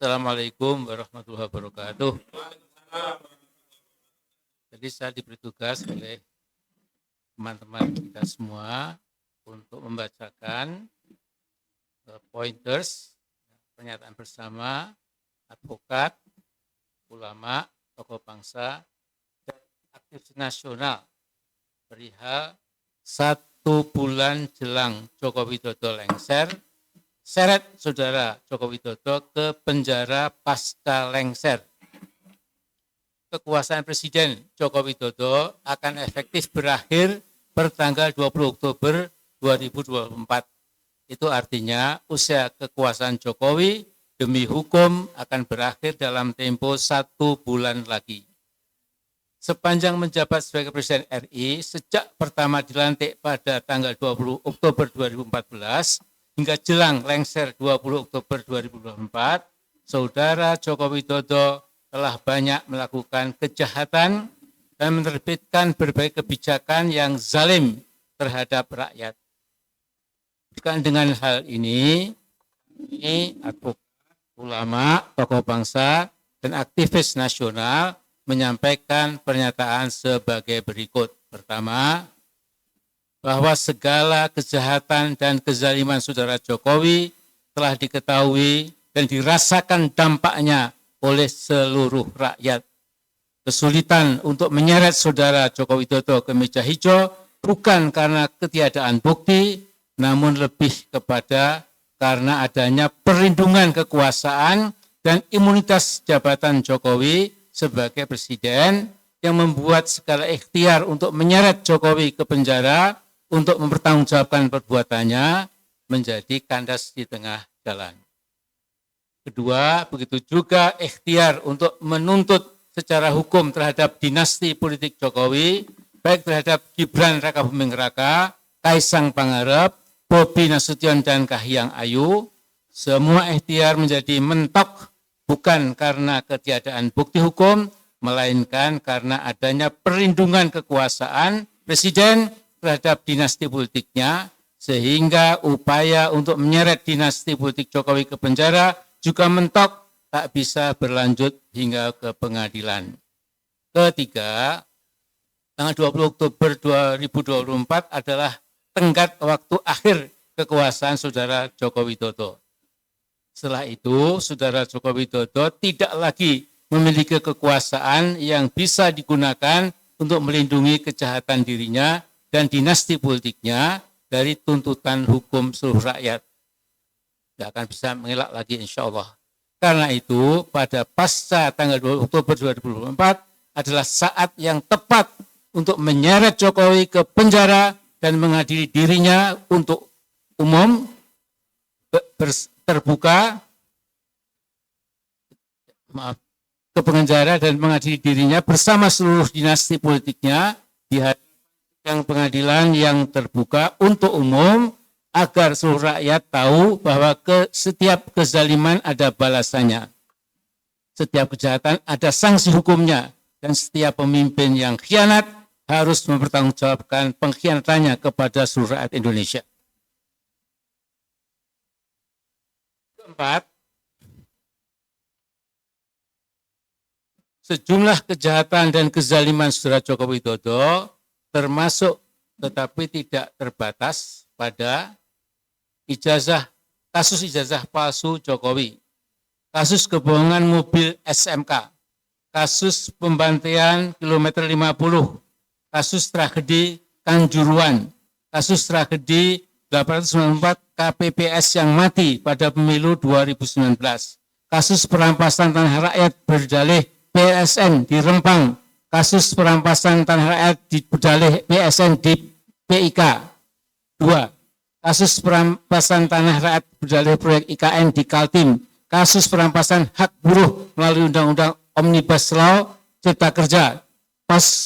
Assalamualaikum warahmatullahi wabarakatuh. Jadi saya diberi tugas oleh teman-teman kita semua untuk membacakan pointers, pernyataan bersama advokat, ulama, tokoh bangsa, dan aktivis nasional perihal 1 bulan jelang Joko Widodo lengser, seret saudara Joko Widodo ke penjara pasca lengser. Kekuasaan Presiden Joko Widodo akan efektif berakhir pertanggal 20 Oktober 2024. Itu artinya usia kekuasaan Jokowi demi hukum akan berakhir dalam tempo 1 bulan lagi. Sepanjang menjabat sebagai Presiden RI sejak pertama dilantik pada tanggal 20 Oktober 2014, hingga jelang lengser 20 Oktober 2024, saudara Joko Widodo telah banyak melakukan kejahatan dan menerbitkan berbagai kebijakan yang zalim terhadap rakyat. Bukan dengan hal ini advokat, ulama, tokoh bangsa, dan aktivis nasional menyampaikan pernyataan sebagai berikut. Pertama, bahwa segala kejahatan dan kezaliman saudara Jokowi telah diketahui dan dirasakan dampaknya oleh seluruh rakyat. Kesulitan untuk menyeret saudara Joko Widodo ke meja hijau bukan karena ketiadaan bukti, namun lebih kepada karena adanya perlindungan kekuasaan dan imunitas jabatan Jokowi sebagai presiden yang membuat segala ikhtiar untuk menyeret Jokowi ke penjara untuk mempertanggungjawabkan perbuatannya menjadi kandas di tengah jalan. Kedua, begitu juga ikhtiar untuk menuntut secara hukum terhadap dinasti politik Jokowi, baik terhadap Gibran Raka Buming Raka, Kaisang Pangarep, Bobi Nasution, dan Kahiyang Ayu. Semua ikhtiar menjadi mentok bukan karena ketiadaan bukti hukum, melainkan karena adanya perlindungan kekuasaan Presiden terhadap dinasti politiknya, sehingga upaya untuk menyeret dinasti politik Jokowi ke penjara juga mentok, tak bisa berlanjut hingga ke pengadilan. Ketiga, tanggal 20 Oktober 2024 adalah tenggat waktu akhir kekuasaan saudara Joko Widodo. Setelah itu, saudara Joko Widodo tidak lagi memiliki kekuasaan yang bisa digunakan untuk melindungi kejahatan dirinya dan dinasti politiknya dari tuntutan hukum seluruh rakyat. Tidak akan bisa mengelak lagi insya Allah. Karena itu pada pasca tanggal 2 Oktober 2024 adalah saat yang tepat untuk menyeret Jokowi ke penjara dan mengadili dirinya untuk umum, terbuka, ke penjara dan mengadili dirinya bersama seluruh dinasti politiknya di yang pengadilan yang terbuka untuk umum agar seluruh rakyat tahu bahwa setiap kezaliman ada balasannya. Setiap kejahatan ada sanksi hukumnya dan setiap pemimpin yang khianat harus mempertanggungjawabkan pengkhianatannya kepada seluruh rakyat Indonesia. Keempat, sejumlah kejahatan dan kezaliman saudara Joko Widodo termasuk tetapi tidak terbatas pada kasus ijazah palsu Jokowi, kasus kebohongan mobil SMK, kasus pembantaian kilometer 50, kasus tragedi Kanjuruhan, kasus tragedi 894 KPPS yang mati pada pemilu 2019, kasus perampasan tanah rakyat berdalih PSN di Rempang, kasus perampasan tanah rakyat di berdalih PSN di PIK. 2. Kasus perampasan tanah rakyat berdalih proyek IKN di Kaltim, kasus perampasan hak buruh melalui Undang-Undang Omnibus Law Cipta Kerja,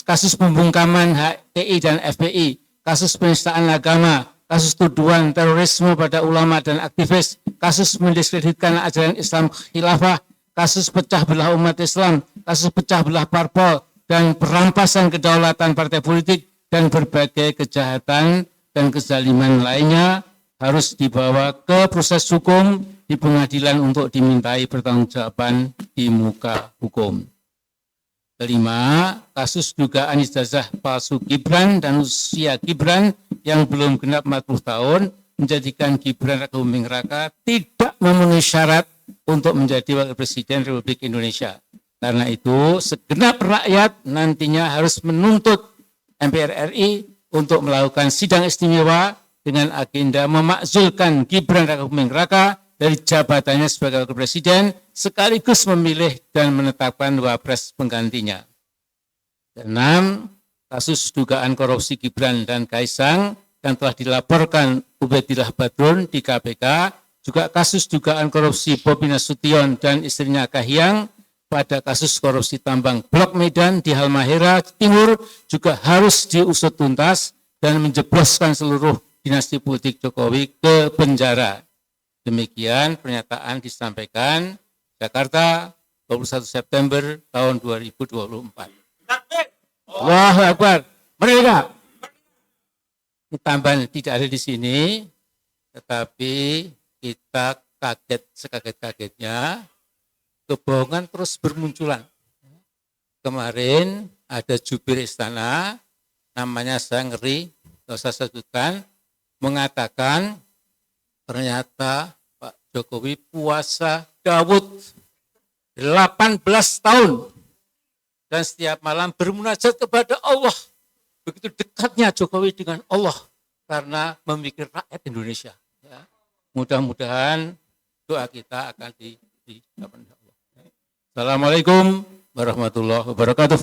kasus pembungkaman HTI dan FPI, kasus penistaan agama, kasus tuduhan terorisme pada ulama dan aktivis, kasus mendiskreditkan ajaran Islam khilafah, kasus pecah belah umat Islam, kasus pecah belah parpol, dan perampasan kedaulatan partai politik dan berbagai kejahatan dan kezaliman lainnya harus dibawa ke proses hukum di pengadilan untuk dimintai pertanggungjawaban di muka hukum. Kelima, kasus dugaan ijazah palsu Gibran dan usia Gibran yang belum genap 40 tahun menjadikan Gibran Raka Buming Raka tidak memenuhi syarat untuk menjadi Wakil Presiden Republik Indonesia. Karena itu, segenap rakyat nantinya harus menuntut MPR RI untuk melakukan sidang istimewa dengan agenda memakzulkan Gibran Raka Buming Raka dari jabatannya sebagai Wakil Presiden, sekaligus memilih dan menetapkan wapres penggantinya. 6. Kasus dugaan korupsi Gibran dan Kaisang yang telah dilaporkan Ubaidillah Badrun di KPK, juga kasus dugaan korupsi Bobi Nasution dan istrinya Kahiyang pada kasus korupsi tambang Blok Medan di Halmahera Timur juga harus diusut tuntas dan menjebloskan seluruh dinasti politik Jokowi ke penjara. Demikian pernyataan disampaikan Jakarta 21 September tahun 2024. Allahu Akbar. Merdeka. Ini tambahan tidak ada di sini, tetapi kita kaget sekaget-kagetnya, kebohongan terus bermunculan. Kemarin ada jubir istana, namanya saya ngeri, tidak usah sebutkan, mengatakan ternyata Pak Jokowi puasa Daud 18 tahun dan setiap malam bermunajat kepada Allah. Begitu dekatnya Jokowi dengan Allah karena memikir rakyat Indonesia. Ya. Mudah-mudahan doa kita akan dijawab. Assalamualaikum warahmatullahi wabarakatuh.